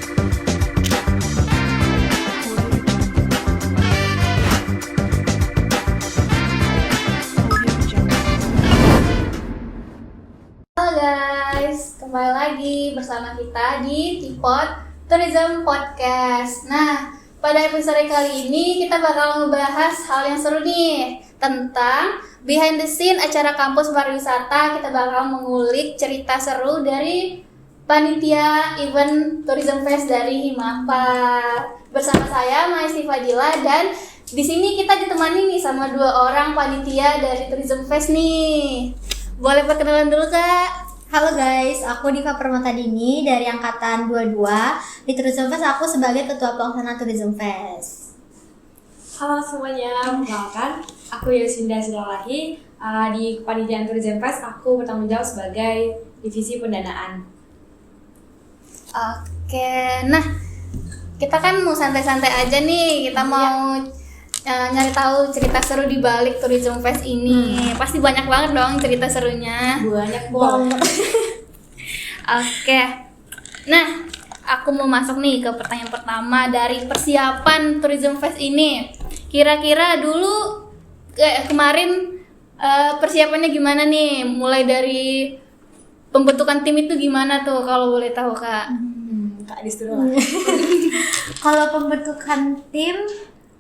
Halo guys, kembali lagi bersama kita di Tipot Tourism Podcast. Nah, pada episode kali ini kita bakal ngebahas hal yang seru nih tentang behind the scene acara kampus pariwisata. Kita bakal mengulik cerita seru dari panitia event Tourism Fest dari Himapar. Bersama saya Maisti Fadila, dan di sini kita ditemani nih sama dua orang panitia dari Tourism Fest nih. Boleh perkenalan dulu Kak? Halo guys, aku Diva Permatadini dari Angkatan 22. Di Tourism Fest aku sebagai Ketua Pelaksana Tourism Fest. Halo semuanya, perkenalkan aku Yosinda Silalahi. Di Kepanitiaan Tourism Fest aku bertanggung jawab sebagai divisi pendanaan. Oke, nah kita kan mau santai-santai aja nih. Kita mau nyari tahu cerita seru di balik Tourism Fest ini. Pasti banyak banget dong cerita serunya. Banyak banget. Oke, nah aku mau masuk nih ke pertanyaan pertama dari persiapan Tourism Fest ini. Kira-kira dulu kemarin persiapannya gimana nih? Mulai dari pembentukan tim itu gimana tuh kalau boleh tahu Kak? Kak Adis dulu lah. Kalau pembentukan tim,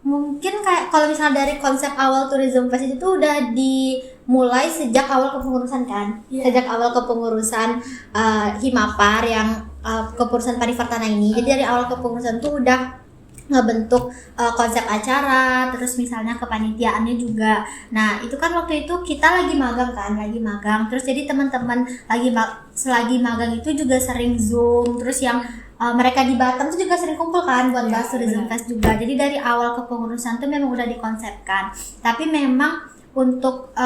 mungkin kayak kalau misalnya dari konsep awal Tourism Fest itu udah dimulai sejak awal kepengurusan kan? Sejak awal kepengurusan Himapar yang kepengurusan Parivartana ini. Jadi dari awal kepengurusan tuh udah ngebentuk konsep acara, terus misalnya kepanitiaannya juga. Nah itu kan waktu itu kita lagi magang kan, terus jadi teman-teman selagi magang itu juga sering Zoom, terus yang mereka di Batam tuh juga sering kumpul kan buat bahas Tourism Fest juga. Jadi dari awal kepengurusan tuh memang udah dikonsepkan, tapi memang untuk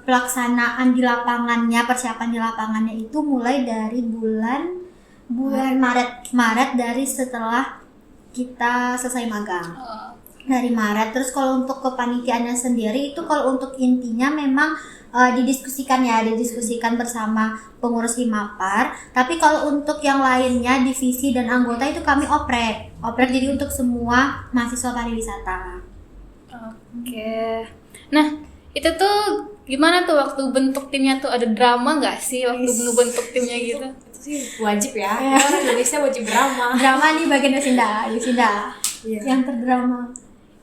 pelaksanaan di lapangannya, persiapan di lapangannya itu mulai dari bulan Maret dari setelah kita selesai magang. Dari Maret. Terus kalau untuk kepanitiaannya sendiri itu kalau untuk intinya memang didiskusikan bersama pengurus Himapar. Tapi kalau untuk yang lainnya divisi dan anggota itu kami oprek jadi untuk semua mahasiswa pariwisata. Oke. Nah, itu tuh gimana tuh waktu bentuk timnya tuh, ada drama nggak sih waktu ngebentuk timnya gitu? Itu sih wajib ya. Orang Indonesia wajib drama. Drama nih bagian Yosinda. Iya. Yang terdrama.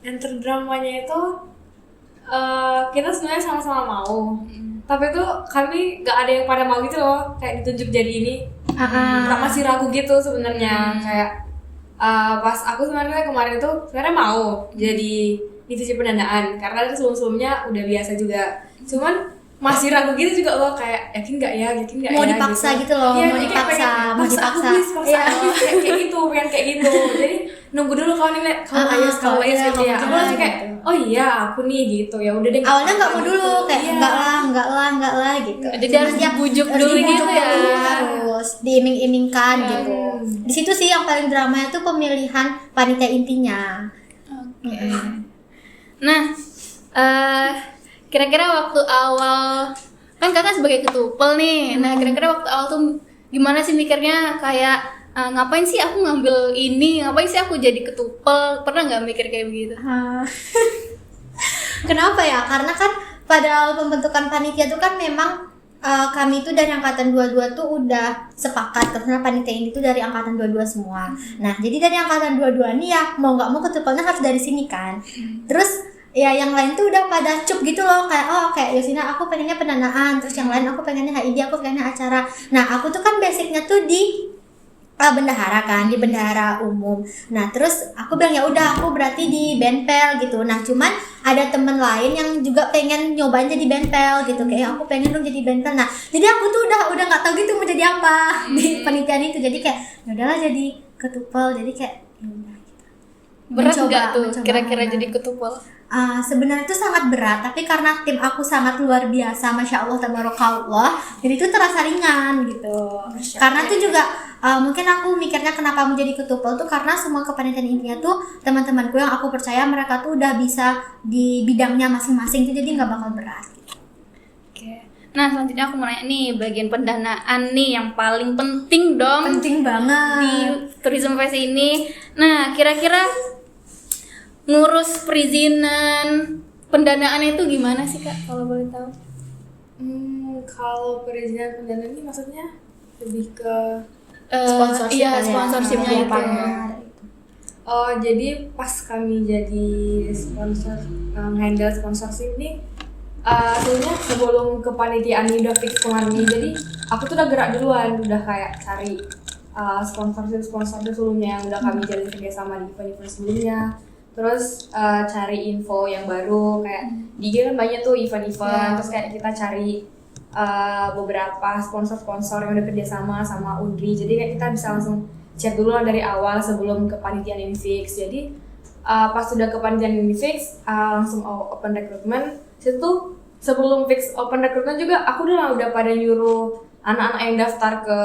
Yang terdramanya itu kita sebenarnya sama-sama mau. Tapi tuh kami gak ada yang pada mau gitu loh, kayak ditunjuk jadi ini. Masih ragu gitu sebenarnya. Kayak pas aku sebenarnya kemarin itu sebenarnya mau jadi divisi pendanaan karena sebelum-sebelumnya udah biasa juga. Cuman masih ragu gitu juga loh, kayak yakin gak ya mau dipaksa gitu loh, ya, mau dipaksa. Iya, kayak gitu, pengen kayak gitu. Jadi nunggu dulu kalau ayah gitu ya. Aku langsung kayak oh iya aku nih gitu, ya udah deh. Awalnya nggak mau dulu, kayak enggak lah gitu. Jadi harus dibujuk dulu gitu ya. Harus diiming-imingkan gitu. Di situ sih yang paling dramanya tuh pemilihan panitia intinya. Oke. Nah, kira-kira waktu awal kan kakak sebagai ketupel nih. Nah, kira-kira waktu awal tuh gimana sih mikirnya, kayak ngapain sih aku ngambil ini, ngapain sih aku jadi ketupel? Pernah nggak mikir kayak begitu? Kenapa ya? Karena kan pada awal pembentukan panitia tuh kan memang kami itu dari angkatan 22 tuh udah sepakat karena panitia ini tuh dari angkatan 22 semua. Nah, jadi dari angkatan 22 nih ya mau nggak mau ketupelnya harus dari sini kan. Terus ya yang lain tuh udah pada cup gitu loh, kayak Yosina aku pengennya pendanaan, terus yang lain aku pengennya HID, aku pengennya acara. Nah aku tuh kan basicnya tuh di bendahara kan, di bendahara umum. Nah terus aku bilang ya udah aku berarti di Benpel gitu. Nah cuman ada temen lain yang juga pengen nyobain jadi Benpel gitu, kayak aku pengen dong jadi Benpel. Nah jadi aku tuh udah nggak tahu gitu mau jadi apa di panitiaan itu. Jadi kayak ya udahlah jadi ketupel. Jadi kayak ya udah gitu. Berat nggak tuh kira-kira jadi ketupel? Sebenarnya itu sangat berat, tapi karena tim aku sangat luar biasa, masya Allah tabarakallah, jadi itu terasa ringan gitu. Karena itu juga mungkin aku mikirnya kenapa menjadi ketupel tuh karena semua kepanitiaan intinya tuh teman-temanku yang aku percaya mereka tuh udah bisa di bidangnya masing-masing tuh, jadi nggak bakal berat. Gitu. Oke. Nah, selanjutnya aku mau nanya nih, bagian pendanaan nih yang paling penting dong Penting di banget. Tourism Fest ini. Nah, kira-kira ngurus perizinan pendanaannya itu gimana sih Kak, kalau boleh tahu? Kalau perizinan pendanaan ini maksudnya lebih ke Sponsorship iya, kan ya? sponsorshipnya Iya, itu. partner. oh jadi pas kami jadi sponsor handle sponsorship nih sebenarnya sebelum kepanitiaan ini udah fix kemarin nih, jadi aku tuh udah gerak duluan, udah kayak cari sponsorship sebelumnya yang udah kami jalin kerjasama di event-event sebelumnya. Terus cari info yang baru, kayak di IG kan banyak tuh event-event, terus kayak kita cari beberapa sponsor-sponsor yang udah kerjasama sama Undri, jadi kayak kita bisa langsung chat dulu lah dari awal sebelum kepanitiaan ini fix. Jadi pas sudah kepanitiaan ini fix, langsung open recruitment. Situ sebelum fix open recruitment juga aku udah pada nyuruh anak-anak yang daftar ke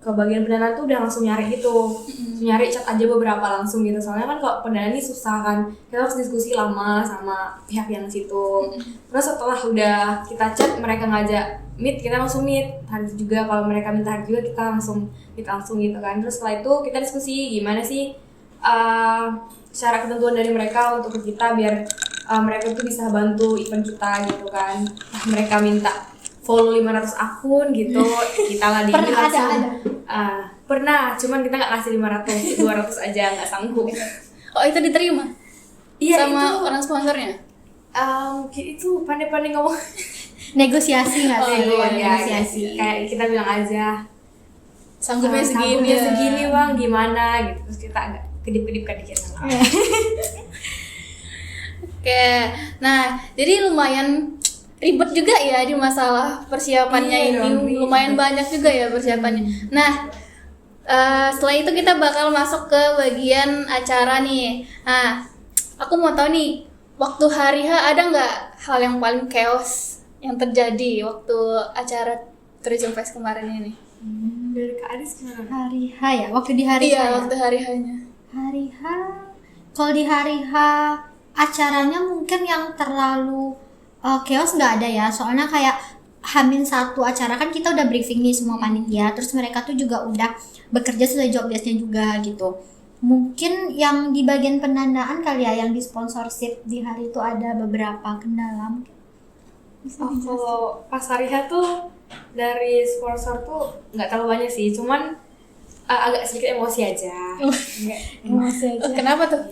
bagian pendanaan tuh udah langsung nyari gitu, nyari chat aja beberapa langsung gitu, soalnya kan kalau pendanaan ini susah kan, kita harus diskusi lama sama pihak yang situ. Terus setelah udah kita chat, mereka ngajak meet, kita langsung meet hari itu juga. Kalau mereka minta hari juga, kita langsung gitu kan. Terus setelah itu kita diskusi gimana sih syarat ketentuan dari mereka untuk ke kita biar mereka tuh bisa bantu event kita gitu kan. Mereka minta follow 500 akun gitu, kita lah di Pernah langsung. ada. Pernah, cuman kita nggak ngasih 500, 200 aja, nggak sanggup. Oh, itu diterima? Iya, sama itu orang sponsornya? itu pandai-pandai ngomong. Negosiasi nggak sih? Iya, Negosiasi. kayak kita bilang aja Sanggupnya segini sanggupnya ya. segini bang, gimana gitu. Terus kita agak kedip-kedipkan dikit. Oke, nah jadi lumayan ribet juga ya di masalah persiapannya Iya ini, dong, ribet. lumayan banyak juga ya persiapannya. Nah, setelah itu kita bakal masuk ke bagian acara nih. Nah, aku mau tahu nih, waktu hari H ada nggak hal yang paling chaos yang terjadi waktu acara Tourism Fest kemarin ini? Dari Kak Adis gimana? Hari H ya, waktu di hari H Iya, ya? waktu hari H-nya. Hari H, kalau di hari H acaranya mungkin yang terlalu chaos nggak ada ya, soalnya kayak H-1 acara kan kita udah briefing nih semua panitia, terus mereka tuh juga udah bekerja sesuai job desk-nya juga gitu. Mungkin yang di bagian pendanaan kali ya, yang di sponsorship di hari itu ada beberapa kendala mungkin. Kalau pas hari H tuh dari sponsor tuh nggak terlalu banyak sih, cuman agak sedikit emosi aja. Emosi aja. Kenapa tuh?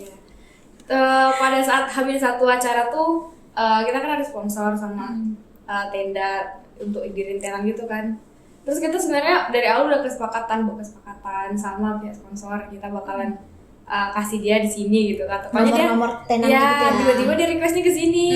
Pada saat H-1 acara tuh kita kan ada sponsor sama tenda untuk dirintelan gitu kan. Terus kita sebenarnya dari awal udah kesepakatan sama pihak sponsor, kita bakalan kasih dia di sini gitu kan. Tepatnya Nomor tenan dia, gitu ya. tiba-tiba dia requestnya ke sini.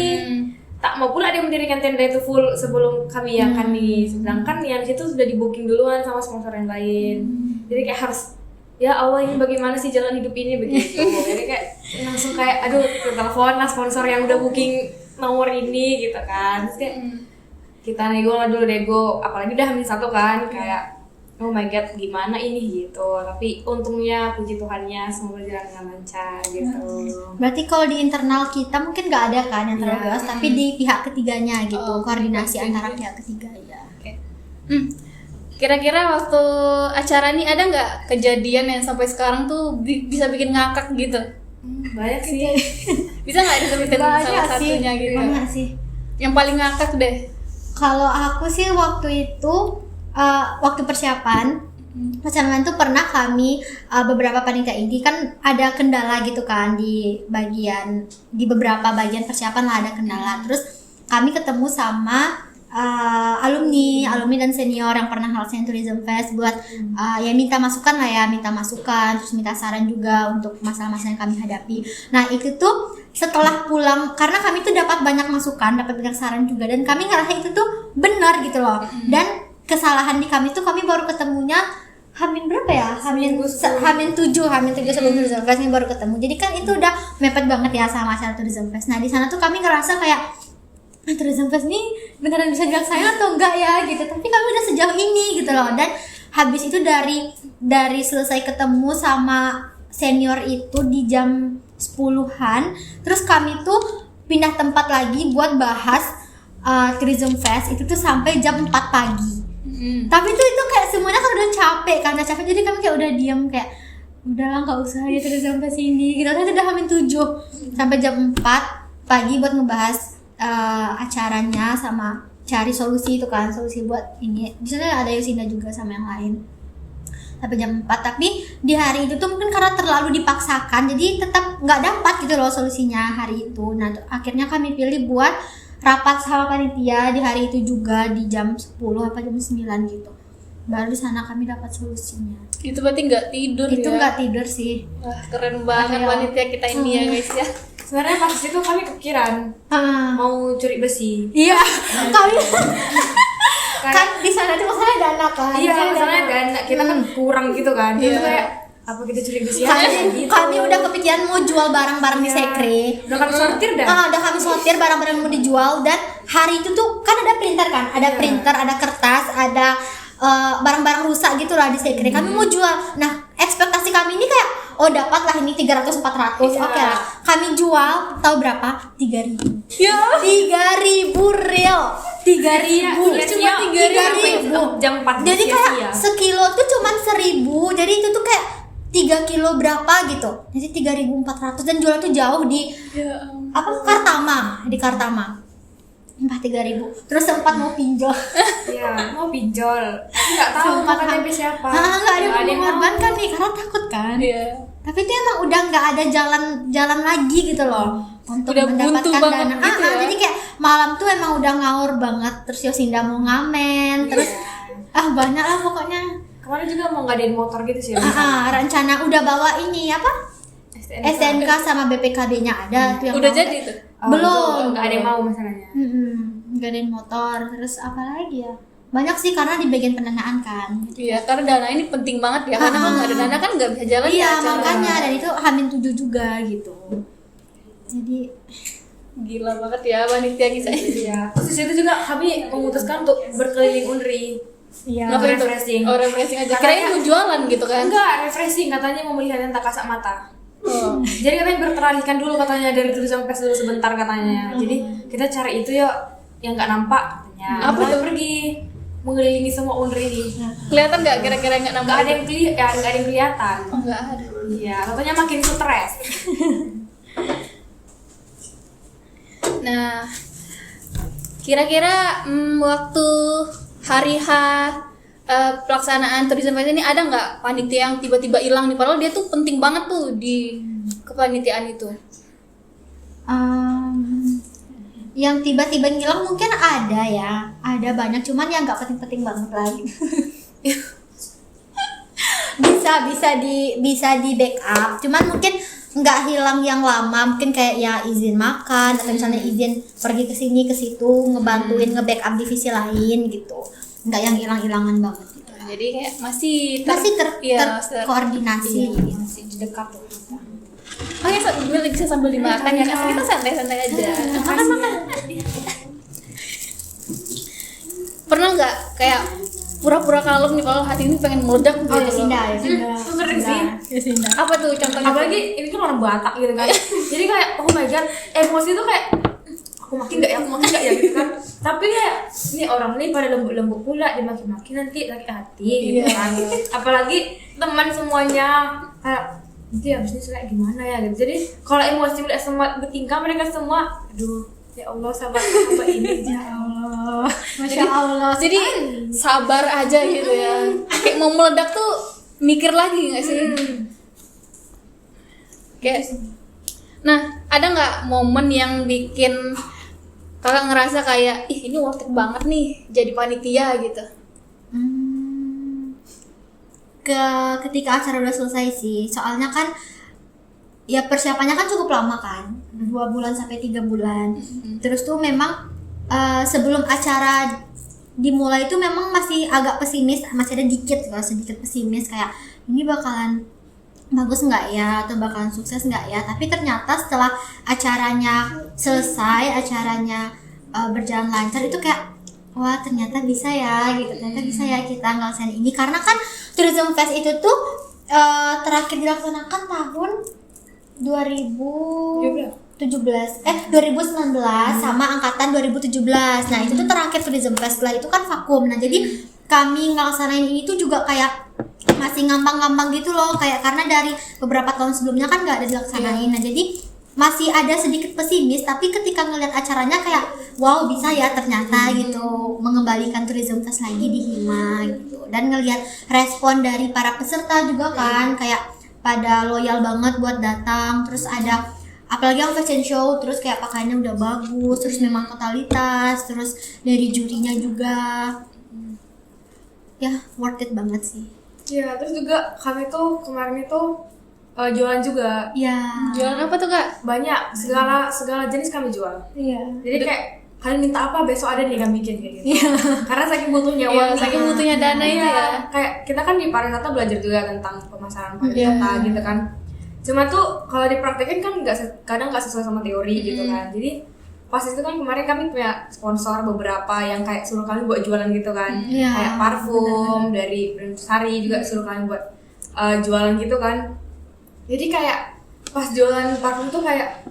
Tak mau pula dia mendirikan tenda itu full sebelum kami yang kan nih. Sedangkan yang situ sudah di booking duluan sama sponsor yang lain. Jadi kayak harus, ya Allah ini bagaimana sih jalan hidup ini begitu. Jadi kayak langsung kayak aduh telepon lah sponsor yang udah booking nomor ini gitu kan. Terus kayak kita nego lah dulu, apalagi udah H-1 kan, kayak oh my god gimana ini gitu. Tapi untungnya puji Tuhannya semua berjalan dengan lancar gitu. Berarti kalau di internal kita mungkin nggak ada kan yang terlalu Iya. chaos, tapi di pihak ketiganya gitu, Oh, koordinasi oke. antara pihak ketiga ya. Kira-kira waktu acara ini ada nggak kejadian yang sampai sekarang tuh bisa bikin ngakak gitu? Banyak sih. Bisa nggak disebutin salah satunya gitu? Banyak sih. Yang paling ngakak deh. Kalau aku sih waktu itu waktu persiapan tuh pernah kami beberapa panitia ini kan ada kendala gitu kan di beberapa bagian persiapan lah ada kendala. Terus kami ketemu sama alumni dan senior yang pernah ngelaksanain Tourism Fest buat ya minta masukan, terus minta saran juga untuk masalah-masalah yang kami hadapi. Nah itu tuh setelah pulang, karena kami tuh dapat banyak masukan, dapat banyak saran juga, dan kami ngerasa itu tuh benar gitu loh. Dan kesalahan di kami tuh kami baru ketemunya Hamin berapa ya? Hamin 7 sebelum Tourism Fest ini baru ketemu. Jadi kan itu udah mepet banget ya sama acara Tourism Fest. Nah di sana tuh kami ngerasa kayak Tourism Fest nih beneran bisa dilaksanain atau enggak ya gitu. Tapi kami udah sejauh ini gitu loh. Dan habis itu dari selesai ketemu sama senior itu di jam 10-an, terus kami tuh pindah tempat lagi buat bahas Tourism Fest itu tuh sampai jam 4 pagi. Tapi itu kayak semuanya kan udah capek, karena capek jadi kami kayak udah diam, kayak udahlah nggak usah ya tourism fest ini. Kita udah hamin 7 sampai jam 4 pagi buat ngebahas acaranya sama cari solusi itu kan, solusi buat ini. Di sana ada Yusinda juga sama yang lain. Sampai jam 4, tapi di hari itu tuh mungkin karena terlalu dipaksakan jadi tetap nggak dapat gitu loh solusinya hari itu. Nah akhirnya kami pilih buat rapat sama panitia di hari itu juga di jam 10 apa jam 9 gitu. Baru di sana kami dapat solusinya. Itu berarti nggak tidur Itu ya? nggak tidur sih. Wah, keren banget Ayo. panitia kita ini ya guys ya. Sebenarnya pas itu kami kepikiran mau curi besi. Iya, kami Kayak- kan di sana tuh masalahnya dana kan. Iya, Masalahnya masalahnya dana kita kan kurang gitu kan. Itu Iya. kayak apa kita curi besi aja Kami, gitu. kami udah kepikiran mau jual barang-barang di Iya. sekre. Udah kami sortir dah. Udah kami sortir barang-barang yang mau dijual, dan hari itu tuh kan ada printer kan, ada Iya. printer, ada kertas, ada barang-barang rusak gitu lah di sekre. Kami mau jual. Nah ekspektasi kami ini kayak dapat lah ini 300-400. Iya. Oke lah, kami jual tahu berapa? 3.000. Ya. 3.000 real. 3.000. Iya, Cuma 3.000. jam 4 Jadi kayak sia-sia. sekilo tuh cuman 1.000. Jadi itu tuh kayak 3 kilo berapa gitu. Jadi 3.400, dan jual tuh jauh di Ya. Kartama, di Kartama. 3.000. Terus sempat mau pinjol. Iya, mau pinjol. Tapi nggak tahu Sempat makan tempe siapa. Nggak ada Nggak yang mengorbankan nih karena takut kan. Iya. Tapi itu emang udah nggak ada jalan lagi gitu loh untuk Udah buntu mendapatkan banget dana. gitu ya. Jadi kayak malam tuh emang udah ngawur banget. Terus Yosinda mau ngamen, terus banyak lah pokoknya. Kemarin juga mau ngadain motor gitu sih. Rencana udah bawa ini apa? SNK sama BPKB-nya ada tuh yang Udah mau. jadi tuh. Belum. Nggak ada yang mau masalahnya. Gadain motor, terus apa lagi ya? Banyak sih karena di bagian pendanaan kan. Iya, karena dana ini penting banget ya. Karena kalau nggak ada dana kan nggak bisa jalan Iya, ya acara. makanya, dan itu Hamin 7 juga gitu. Jadi Gila banget ya panitia kita. Iya. Terus di situ juga kami memutuskan untuk berkeliling Unri. Ngapain tuh? refreshing. Oh, refreshing aja. Katanya- Kirain mau jualan gitu kan. Enggak, refreshing katanya mau melihat yang tak kasat mata. Oh. Jadi katanya berteralihkan dulu katanya dari tourism fest dulu sebentar katanya. Jadi kita cari itu ya yang nggak nampak katanya. Apa Kita tuh? pergi mengelilingi semua Unri ini. Kelihatan nggak kira-kira nggak nambah? Nggak ada yang nggak ada yang kelihatan. Oh, nggak ada. Iya, katanya makin stres. Nah, kira-kira waktu hari H pelaksanaan tourism fest ini ada nggak panitia yang tiba-tiba hilang nih? Padahal dia tuh penting banget tuh di kepanitiaan itu. yang tiba-tiba ngilang mungkin ada ya, ada banyak, cuman yang nggak penting-penting banget lagi. bisa di backup, cuman mungkin nggak hilang yang lama, mungkin kayak ya izin makan atau misalnya izin pergi ke sini ke situ ngebantuin nge-backup divisi lain gitu, nggak yang hilang-hilangan banget gitu. Jadi kayak masih Masih terkoordinasi gitu. Masih dekat tuh. Oh ya, sambil bisa sambil dimakan ya, kan kita santai-santai aja. Makan. Pernah nggak kayak pura-pura kalem nih kalau hati ini pengen meledak gitu? Oh ya Sinda ya. Sering sih. Apa tuh contohnya? Apalagi ini kan orang Batak gitu kan. Jadi kayak oh my god, emosi tuh kayak aku makin nggak ya gitu kan. Tapi kayak ini orang nih pada lembut-lembut pula, dimaki-maki nanti sakit hati gitu kan. Apalagi teman semuanya kayak nanti abis ini kayak gimana ya gitu. Jadi kalau emosi udah semua bertingkah mereka semua, aduh ya Allah sabar ini. Ya Allah, Masya Allah. Jadi sabar aja gitu ya. Kayak mau meledak tuh mikir lagi nggak sih? Kayak, nah ada nggak momen yang bikin kakak ngerasa kayak ih ini worth it banget nih jadi panitia gitu? Ketika acara udah selesai sih, soalnya kan ya persiapannya kan cukup lama kan, 2 bulan sampai 3 bulan. Terus tuh memang sebelum acara dimulai itu memang masih agak pesimis, masih ada sedikit pesimis kayak ini bakalan bagus nggak ya atau bakalan sukses nggak ya. Tapi ternyata setelah acaranya selesai, acaranya berjalan lancar, itu kayak wah ternyata bisa ya gitu, ternyata bisa ya kita ngelaksanain ini. Karena kan Tourism Fest itu tuh terakhir dilaksanakan tahun 2017 2019 sama angkatan 2017. Nah, itu tuh terakhir tourism fest. Setelah itu kan vakum. Nah, jadi kami ngelaksanain ini tuh juga kayak masih ngambang-ngambang gitu loh, kayak karena dari beberapa tahun sebelumnya kan nggak ada dilaksanain. Nah, jadi masih ada sedikit pesimis, tapi ketika ngeliat acaranya kayak wow, bisa ya ternyata gitu mengembalikan tourism fest lagi di Hima gitu. Dan ngelihat respon dari para peserta juga kan kayak pada loyal banget buat datang. Terus ada apalagi yang fashion show, terus kayak pakaiannya udah bagus, terus memang totalitas, terus dari jurinya juga ya worth it banget sih. Iya, terus juga kami tuh kemarin itu jualan juga. Ya. Jualan apa tuh Kak? Banyak, segala jenis kami jual. Iya. Jadi kayak kalian minta apa besok ada nih kami bikin kayak gitu. Karena saking butuhnya uang, saking butuhnya dana itu ya. Kayak kita kan di pariwisata belajar juga tentang pemasaran pariwisata gitu kan. Cuma tuh kalau dipraktekin kan kadang nggak sesuai sama teori gitu kan. Jadi pas itu kan kemarin kami punya sponsor beberapa yang kayak suruh kami buat jualan gitu kan. Kayak parfum dari brand Sari juga suruh kami buat jualan gitu kan. Jadi kayak pas jualan parfum tuh kayak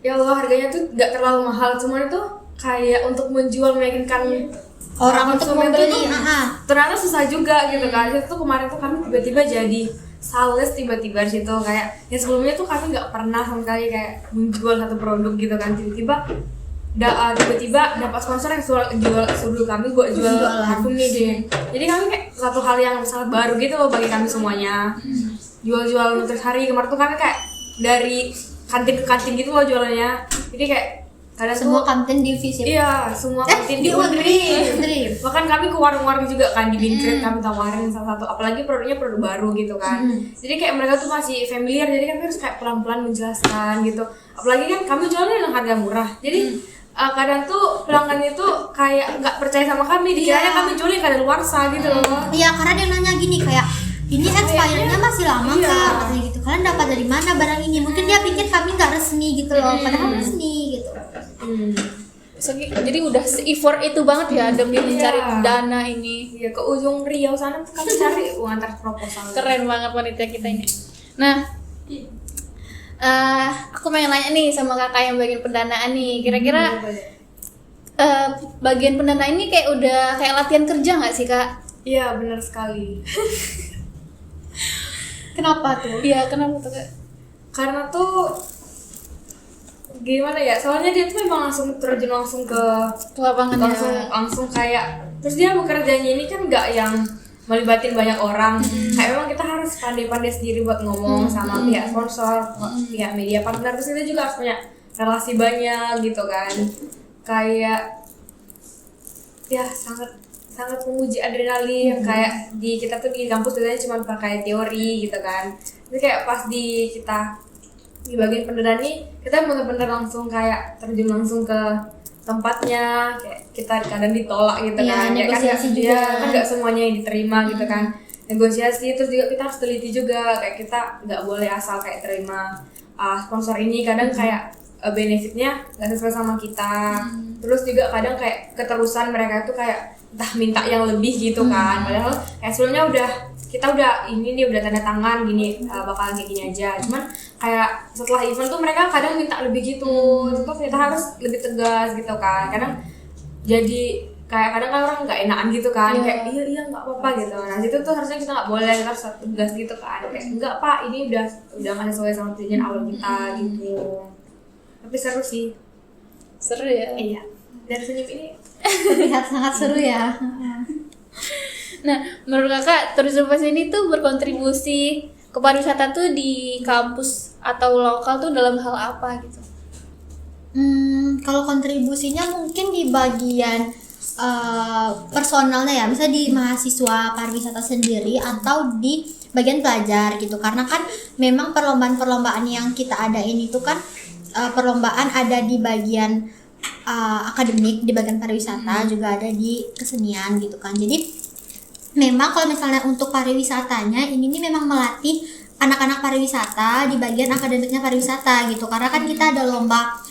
ya Allah harganya tuh nggak terlalu mahal, cuman itu kayak untuk menjual meyakinkan Orang untuk membeli, ternyata susah juga gitu kan. Itu tuh kemarin tuh kami tiba-tiba jadi sales tiba-tiba di situ, kayak yang sebelumnya tuh kami nggak pernah sama sekali kayak menjual satu produk gitu kan. Tiba-tiba dapat sponsor yang suruh kami buat jual parfum nih deh. Jadi kami kayak satu hal yang sangat baru gitu loh bagi kami semuanya. Jual-jual Nutrisari kemarin tuh kami kayak dari kantin ke kantin gitu loh jualannya. Jadi kayak kadang semua tuh kantin divisi. iya, semua kantin di Undri. Bahkan kami ke warung-warung juga kan di Bincret kami tawarin salah satu, apalagi produknya produk baru gitu kan. Jadi kayak mereka tuh masih familiar, jadi kan harus kayak pelan-pelan menjelaskan gitu. Apalagi kan kami jualnya dengan harga murah. Jadi kadang tuh pelanggan itu kayak nggak percaya sama kami, dikiranya kami jualnya kadaluarsa gitu loh. Iya, karena dia nanya gini kayak ini expirednya masih lama nggak, katanya gitu. Kalian dapat dari mana barang ini? Mungkin dia pikir kami nggak resmi gitu loh, padahal resmi gitu. Jadi udah se-effort itu banget ya demi mencari dana ini. Iya, ke ujung Riau sana tuh kami cari antar proposal. Keren banget wanita kita ini. Nah, aku pengen nanya nih sama kakak yang bagian pendanaan nih. Kira-kira bagian pendanaan ini kayak udah kayak latihan kerja nggak sih Kak? Iya, benar sekali. Kenapa tuh? Iya, kenapa tuh Kak? Karena tuh gimana ya, soalnya dia tuh memang langsung terjun langsung ke Lapangan langsung kayak, terus dia bekerjanya ini kan nggak yang melibatin banyak orang. Kayak memang kita harus pandai-pandai sendiri buat ngomong sama pihak sponsor, pihak media partner, terus kita juga harus punya relasi banyak gitu kan. Kayak ya sangat menguji adrenalin. Kayak di kita tuh di kampus biasanya cuma pakai teori gitu kan. Jadi kayak pas kita di bagian pendanaan nih, kita bener-bener langsung kayak terjun langsung ke tempatnya. Kayak kita kadang ditolak gitu kan. Negosiasi juga. Kan nggak semuanya yang diterima gitu kan. Negosiasi, terus juga kita harus teliti juga. Kayak kita nggak boleh asal kayak terima sponsor ini. Kadang kayak benefitnya nggak sesuai sama kita. Terus juga kadang kayak keterusan mereka tuh kayak entah minta yang lebih gitu kan. Padahal kayak sebelumnya kita udah tanda tangan gini, bakalan kayak gini aja. Cuman kayak setelah event tuh mereka kadang minta lebih gitu. Terus kita harus lebih tegas gitu kan. Kadang jadi kayak kadang kan orang nggak enakan gitu kan. Kayak iya nggak apa-apa gitu. Nah situ tuh harusnya kita nggak boleh, kita harus tegas gitu kan. Kayak enggak Pak, ini udah nggak sesuai sama tujuan awal kita gitu. Tapi seru sih. Seru ya? Iya. Dari senyum ini Terlihat sangat seru ya. Nah, menurut kakak tourism fest ini tuh berkontribusi ke pariwisata tuh di kampus atau lokal tuh dalam hal apa gitu? Kalau kontribusinya mungkin di bagian personalnya ya, misalnya di mahasiswa pariwisata sendiri atau di bagian pelajar gitu. Karena kan memang perlombaan-perlombaan yang kita adain itu kan perlombaan ada di bagian akademik, di bagian pariwisata, juga ada di kesenian gitu kan. Jadi memang kalau misalnya untuk pariwisatanya ini memang melatih anak-anak pariwisata di bagian akademiknya pariwisata gitu. Karena kan kita ada lomba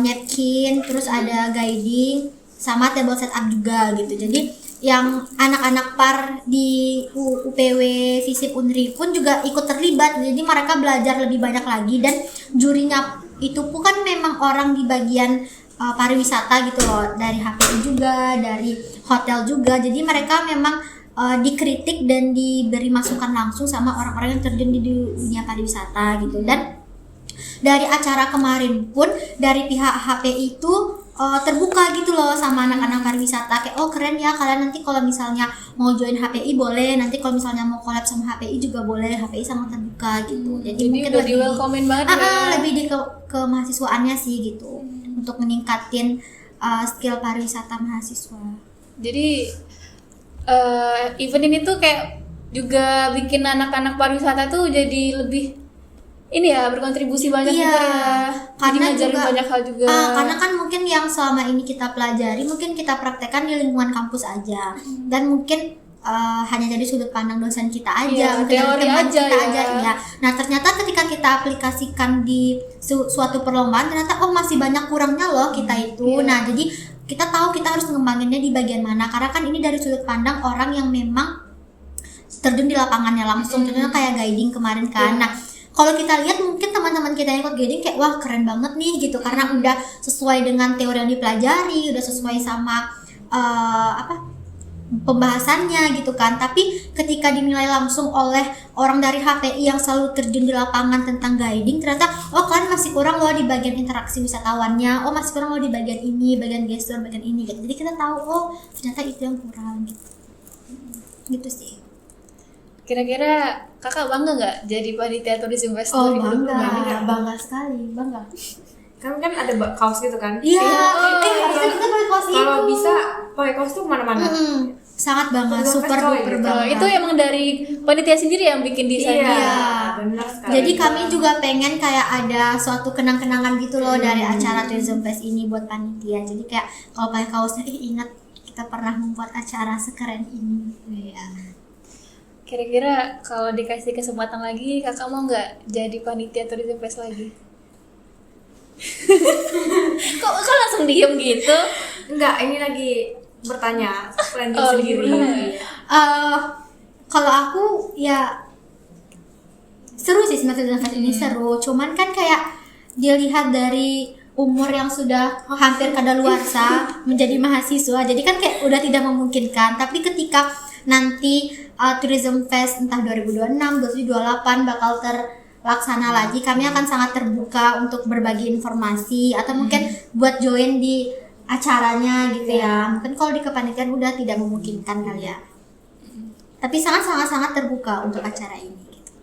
napkin, terus ada guiding sama table setup juga gitu. Jadi yang anak-anak par di UPW Visip Unri pun juga ikut terlibat. Jadi mereka belajar lebih banyak lagi dan jurinya itu pun kan memang orang di bagian pariwisata gitu loh, dari HPI juga, dari hotel juga. Jadi mereka memang dikritik dan diberi masukan langsung sama orang-orang yang terjun di dunia pariwisata gitu. Dan dari acara kemarin pun dari pihak HPI itu terbuka gitu loh sama anak-anak pariwisata, kayak oh keren ya kalian, nanti kalau misalnya mau join HPI boleh, nanti kalau misalnya mau collab sama HPI juga boleh, HPI sangat terbuka gitu. Jadi mungkin udah lebih di-welcome-in banget ya. lebih di ke mahasiswaannya sih gitu, untuk meningkatin skill pariwisata mahasiswa. Jadi event ini tuh kayak juga bikin anak-anak pariwisata tuh jadi lebih ini ya, berkontribusi banyak Iya, juga ya. Jadi karena ngajarin juga banyak hal juga. karena kan mungkin yang selama ini kita pelajari mungkin kita praktekkan di lingkungan kampus aja, dan mungkin hanya jadi sudut pandang dosen kita aja, Iya, mungkin teori teman aja kita ya. aja ya. Nah ternyata ketika kita aplikasikan di suatu perlombaan, ternyata oh masih banyak kurangnya loh kita itu. Iya. Nah jadi kita tahu kita harus mengembanginnya di bagian mana, karena kan ini dari sudut pandang orang yang memang terjun di lapangannya langsung. Contohnya kayak guiding kemarin kan. Nah kalau kita lihat mungkin teman-teman kita yang ikut guiding kayak wah keren banget nih gitu, karena udah sesuai dengan teori yang dipelajari, udah sesuai sama pembahasannya gitu kan. Tapi ketika dinilai langsung oleh orang dari HPI yang selalu terjun di lapangan tentang guiding, ternyata oh kalian masih kurang loh di bagian interaksi wisatawannya, oh masih kurang loh di bagian ini, bagian gestur, bagian ini gitu. Jadi kita tahu oh ternyata itu yang kurang gitu sih. Kira-kira kakak bangga nggak jadi panitia Tourism Fest Oh 2020? bangga sekali, bangga. Kan ada kaos gitu kan. Iya, Iya. kita pakai kaos itu. Kalau bisa pakai kaos tuh kemana-mana. Sangat bangga, Tourism super Fest coy, duper gitu. bangga. Itu emang dari panitia sendiri yang bikin desainnya. Iya. Benar sekali. Jadi kami juga pengen kayak ada suatu kenang-kenangan gitu loh dari acara Tourism Fest ini buat panitia. Jadi kayak kalau pakai kaosnya ingat kita pernah membuat acara sekeren ini. Iya. Kira-kira kalau dikasih kesempatan lagi, kakak mau nggak jadi panitia Tourism Fest lagi? kok langsung diem gitu? Enggak, ini lagi bertanya planning Oh, sendiri. Kalau aku ya seru sih Tourism Fest ini seru. Cuman kan kayak dilihat dari umur yang sudah hampir kadaluarsa menjadi mahasiswa, jadi kan kayak udah tidak memungkinkan. Tapi ketika nanti Tourism Fest entah 2026, 2028 bakal terlaksana lagi, kami akan sangat terbuka untuk berbagi informasi atau mungkin buat join di acaranya gitu ya. Mungkin kalau di kepanitiaan udah tidak memungkinkan kali ya. Tapi sangat terbuka untuk acara ini gitu.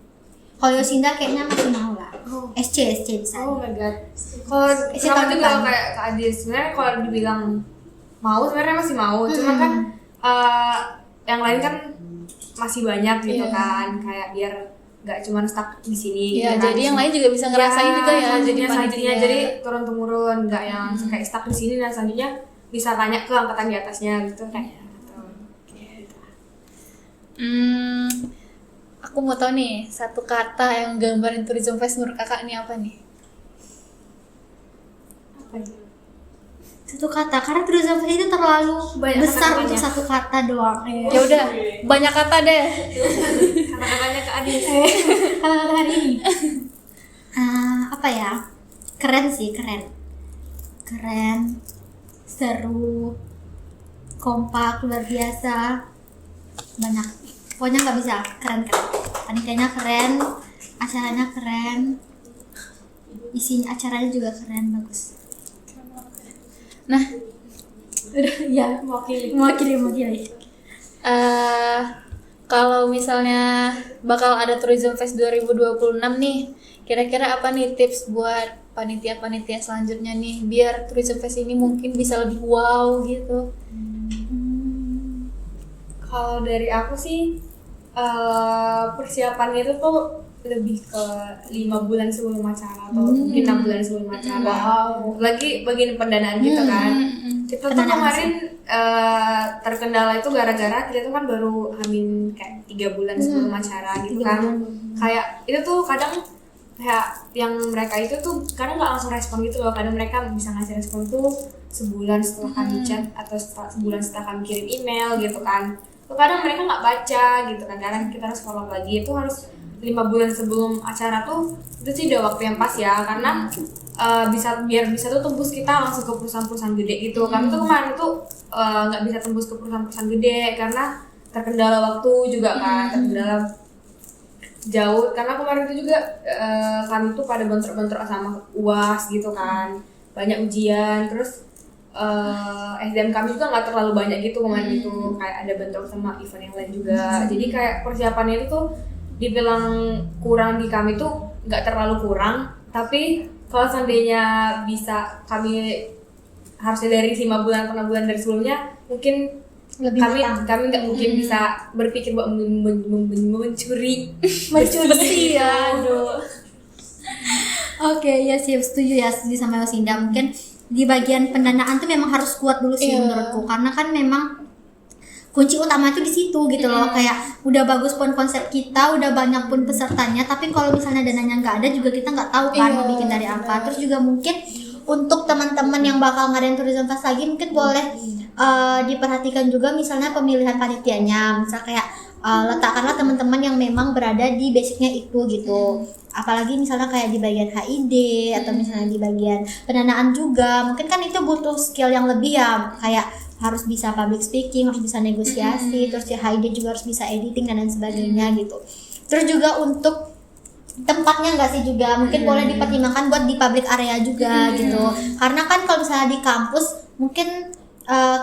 Kalau Yosinda kayaknya masih mau lah. SC bisa. Oh my god. Kalau sama juga kayak Kak Adi, sebenarnya kalau dibilang mau sebenarnya masih mau, cuma kan yang lain kan masih banyak gitu kan, kayak biar nggak cuma stuck di sini. Iya, gitu kan. jadi yang lain juga bisa ngerasain juga ya jadi selanjutnya, panitia. jadi turun temurun, nggak yang kayak stuck di sini dan selanjutnya bisa tanya ke angkatan di atasnya gitu kayak. Aku mau tahu nih satu kata yang gambarin Tourism Fest menurut kakak nih apa nih? Apa ya? Satu kata, karena Tourism Fest itu terlalu Banyak besar kata-katanya. untuk satu kata doang. Ya udah, banyak kata deh. Kata-katanya ke Adi. Kata-kata hari ini apa ya? Keren sih, keren, seru, kompak, luar biasa, banyak. Pokoknya nggak bisa, keren. Panitianya keren, acaranya keren, isinya acaranya juga keren, bagus. Nah, Udah ya, mewakili. kalau misalnya bakal ada Tourism Fest 2026 nih, kira-kira apa nih tips buat panitia-panitia selanjutnya nih biar Tourism Fest ini mungkin bisa lebih wow gitu? Kalau dari aku sih persiapannya itu tuh lebih ke 5 bulan sebelum acara atau mungkin 6 bulan sebelum acara. Lagi bagian pendanaan gitu kan. Kita tuh Pendanaan kemarin terkendala itu gara-gara kita tuh kan baru hamil kayak 3 bulan sebelum acara gitu 3 kan. bulan. Kayak itu tuh kadang kayak yang mereka itu tuh kadang nggak langsung respon gitu loh. Kadang mereka bisa ngasih respon tuh sebulan setelah kami chat atau sebulan setelah kami kirim email gitu kan. Tuh kadang mereka nggak baca gitu kan. Kadang kita harus follow up lagi, itu harus 5 bulan sebelum acara tuh itu sih udah waktu yang pas ya, karena biar bisa tuh tembus kita langsung ke perusahaan-perusahaan gede gitu. Kami tuh kemarin tuh nggak bisa tembus ke perusahaan-perusahaan gede karena terkendala waktu juga kan, terkendala jauh karena kemarin itu juga kami tuh pada bentrok-bentrok sama UAS gitu kan, banyak ujian, terus SDM kami juga nggak terlalu banyak gitu kemarin itu, kayak ada bentrok sama event yang lain juga. Jadi kayak persiapannya itu tuh dibilang kurang di kami tuh nggak terlalu kurang, tapi kalau seandainya bisa kami harusnya dari 5 bulan atau 6 bulan dari sebelumnya, mungkin Lebih kami matang. nggak mungkin bisa berpikir buat mencuri ya. aduh. Oke, ya sih, setuju sama Yosinda. Mungkin di bagian pendanaan tuh memang harus kuat dulu sih menurutku, karena kan memang kunci utama itu di situ gitu loh. Kayak udah bagus pun konsep kita, udah banyak pun pesertanya, tapi kalau misalnya dananya nggak ada juga kita nggak tahu kan mau bikin dari apa. Terus juga mungkin untuk teman-teman yang bakal ngadain tourism fest lagi, mungkin boleh diperhatikan juga misalnya pemilihan panitianya. Misal kayak letakkanlah teman-teman yang memang berada di basicnya itu gitu. Apalagi misalnya kayak di bagian HID atau misalnya di bagian pendanaan juga, mungkin kan itu butuh skill yang lebih ya, kayak harus bisa public speaking, harus bisa negosiasi, terus ya HID juga harus bisa editing dan lain sebagainya gitu. Terus juga untuk tempatnya nggak sih juga mungkin boleh dipertimbangkan buat di public area juga gitu, karena kan kalau misalnya di kampus mungkin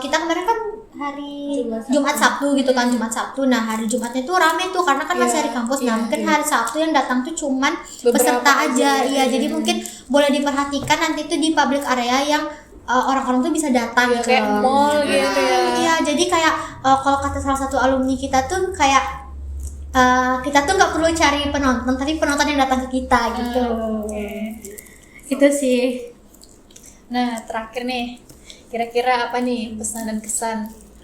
kita kemarin kan hari Jumat Sabtu gitu kan, Jumat Sabtu. Nah hari Jumatnya tuh rame tuh karena kan masih hari kampus. Nah mungkin hari Sabtu yang datang tuh cuman peserta aja. Iya, jadi mungkin boleh diperhatikan nanti tuh di public area yang orang-orang tuh bisa datang ke kayak mall gitu ya. Iya, jadi kayak kalau kata salah satu alumni kita tuh kayak kita tuh nggak perlu cari penonton, tapi penonton yang datang ke kita gitu. Itu sih. Nah, terakhir nih, kira-kira apa nih pesan dan kesan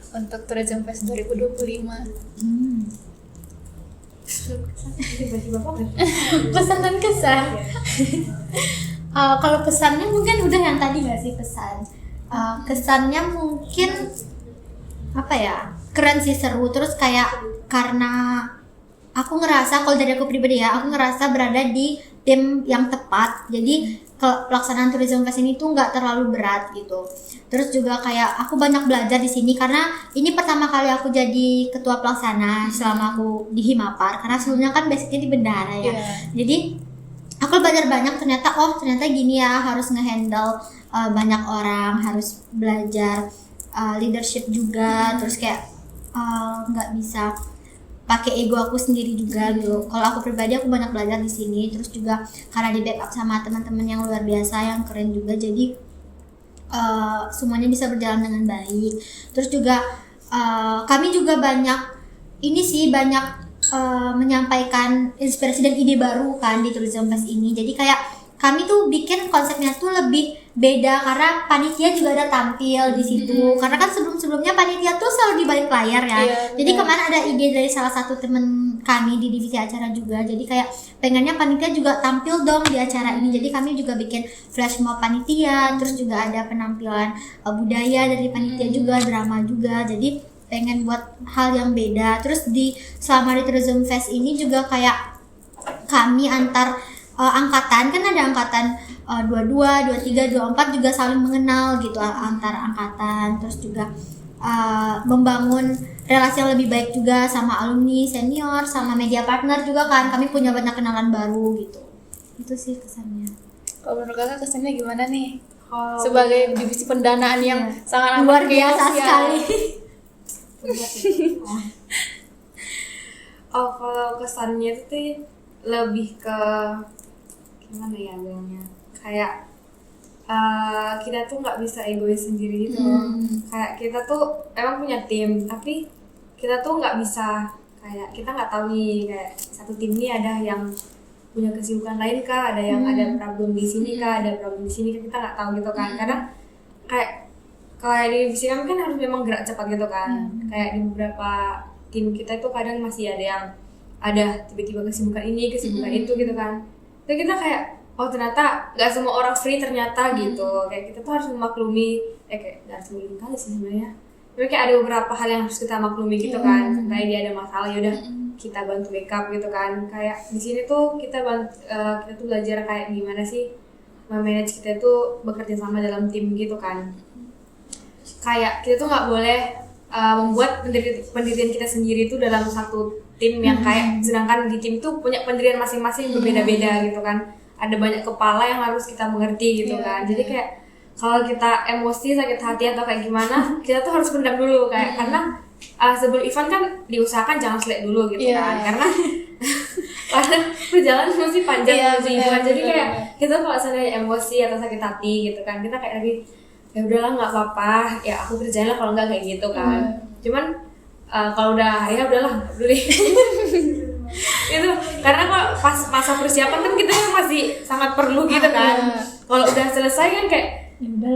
untuk Tourism Fest 2025? Pesan dan kesan. Kalau pesannya mungkin udah yang tadi nggak sih pesan. Kesannya mungkin apa ya, keren sih, seru. Terus kayak karena aku ngerasa, kalau dari aku pribadi ya, aku ngerasa berada di tim yang tepat. Jadi pelaksanaan Tourism Fest ini tuh nggak terlalu berat gitu. Terus juga kayak aku banyak belajar di sini karena ini pertama kali aku jadi ketua pelaksana selama aku di Himapar. Karena sebelumnya kan basicnya di Bendara ya. Jadi aku belajar banyak, ternyata gini ya, harus ngehandle banyak orang, harus belajar leadership juga. Terus kayak nggak bisa pakai ego aku sendiri juga gitu. Kalau aku pribadi aku banyak belajar di sini. Terus juga karena di backup sama teman-teman yang luar biasa, yang keren juga, jadi semuanya bisa berjalan dengan baik. Terus juga kami juga banyak menyampaikan inspirasi dan ide baru kan di Tourism Fest ini. Jadi kayak kami tuh bikin konsepnya tuh lebih beda karena panitia juga ada tampil di situ. Karena kan sebelum-sebelumnya panitia tuh selalu di balik layar ya. Jadi kemarin ada ide dari salah satu temen kami di divisi acara juga. Jadi kayak pengennya panitia juga tampil dong di acara ini. Jadi kami juga bikin flash mob panitia, terus juga ada penampilan budaya dari panitia juga, drama juga. Jadi pengen buat hal yang beda. Terus selama di Tourism Fest ini juga kayak kami antar angkatan, kan ada angkatan 22, 23, 24 juga saling mengenal gitu antar angkatan. Terus juga membangun relasi yang lebih baik juga sama alumni, senior, sama media partner juga kan. Kami punya banyak kenalan baru gitu. Itu sih kesannya. Kalau menurut kakak kesannya gimana nih? Sebagai divisi pendanaan yang sangat luar biasa sekali. Kalau kesannya itu lebih ke gimana ya bilangnya, kayak kita tuh nggak bisa egois sendiri gitu loh. Kayak kita tuh emang punya tim, tapi kita tuh nggak bisa, kayak kita nggak tahu nih kayak satu tim ini ada yang punya kesibukan lain kah, ada yang ada problem di sini kah, ada problem di sini, kita nggak tahu gitu kan. Kadang kayak di divisi kami kan harus memang gerak cepat gitu kan. Kayak di beberapa tim kita itu kadang masih ada yang tiba-tiba kesibukan ini, kesibukan itu gitu kan. Jadi kita kayak, oh ternyata nggak semua orang free ternyata gitu. Kayak kita tuh harus memaklumi, kayak nggak harus memaklumi kali sih sebenarnya. Tapi kayak ada beberapa hal yang harus kita maklumi gitu kan. Kayak dia ada masalah, yaudah kita bantu backup gitu kan. Kayak di sini tuh kita tuh belajar kayak gimana sih memanage kita itu bekerja sama dalam tim gitu kan. Kayak kita tuh nggak boleh membuat pendirian kita sendiri itu dalam satu tim yang kayak, sedangkan di tim itu punya pendirian masing-masing berbeda-beda gitu kan. Ada banyak kepala yang harus kita mengerti gitu kan. Jadi kayak kalau kita emosi, sakit hati atau kayak gimana, kita tuh harus pendam dulu kayak karena sebelum event kan diusahakan jangan selek dulu gitu kan. Karena perjalanan masih panjang menuju event. Jadi kayak kita kalau misalnya emosi atau sakit hati gitu kan, kita kayak lagi ya udahlah nggak apa-apa, ya aku kerjain lah kalau nggak kayak gitu kan. Cuman kalau udah ya udahlah dulu deh. Itu karena kok pas masa persiapan kan kita masih sangat perlu gitu kan. Kalau udah selesai kan kayak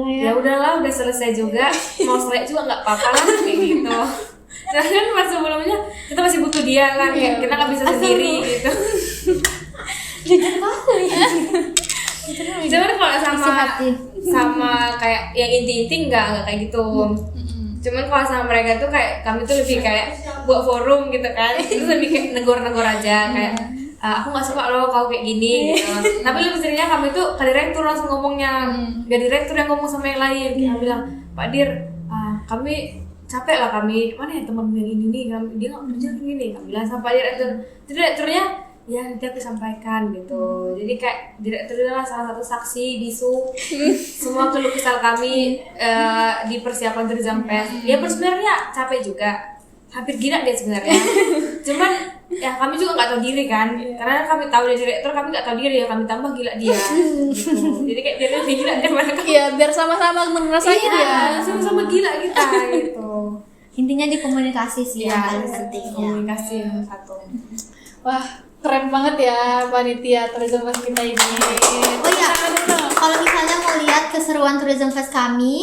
ya udahlah udah selesai juga, mau selesai juga nggak apa-apa lah kayak gitu. Jangan pas sebelumnya kita masih butuh dia kan, kayak kita nggak bisa sendiri gitu. Jujur banget ya. Cuman kalau sama kayak yang inti-inti nggak kayak gitu. Cuman kalau sama mereka tuh kayak kami tuh lebih kayak buat forum gitu kan, itu lebih kayak negor-negor aja kayak aku nggak suka loh kau kayak gini gitu. Tapi lebih seringnya kami tuh ke direktur langsung ngomongnya, gak direktur yang ngomong sama yang lain. Kita bilang, Pak Dir, kami capek lah, kami mana ya teman yang ini nih, dia nggak kerja gini. Kami bilang sama Pak Direktur, direkturnya ya nanti aku sampaikan gitu. Jadi kayak direktur adalah salah satu saksi bisu semua keluh kesah kami di persiapan Tourism Fest. Ya sebenarnya capek juga, hampir gila dia sebenarnya. Cuman ya kami juga nggak tahu diri kan, karena kami tahu dia direktur, kami nggak tahu diri ya, kami tambah gila dia gitu. Jadi kayak dia lebih gila daripada kami. Iya, biar sama-sama ngerasain ya. Sama-sama gila kita gitu. Intinya di komunikasi sih yang paling penting ya. Komunikasi yang satu. Wah, keren banget ya panitia Tourism Fest kita ini. Oh iya, kalau misalnya mau lihat keseruan Tourism Fest kami,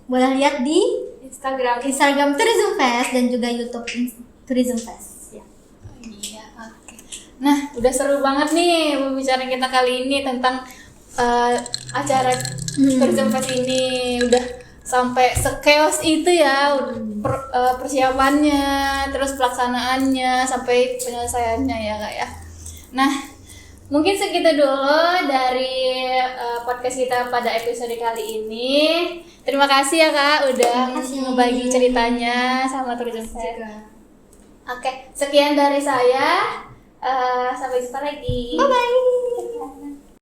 boleh lihat di Instagram Tourism Fest dan juga YouTube Tourism Fest. Ya. Iya, oke. Nah, udah seru banget nih pembicaraan kita kali ini tentang acara Tourism Fest ini. Udah sampai sekeos itu ya persiapannya, terus pelaksanaannya, sampai penyelesaiannya ya Kak ya. Nah, mungkin segitu dulu dari podcast kita pada episode kali ini. Terima kasih ya Kak udah ngebagi ceritanya sama Tourism Fest. Oke, sekian dari saya. Sampai jumpa lagi. Bye bye.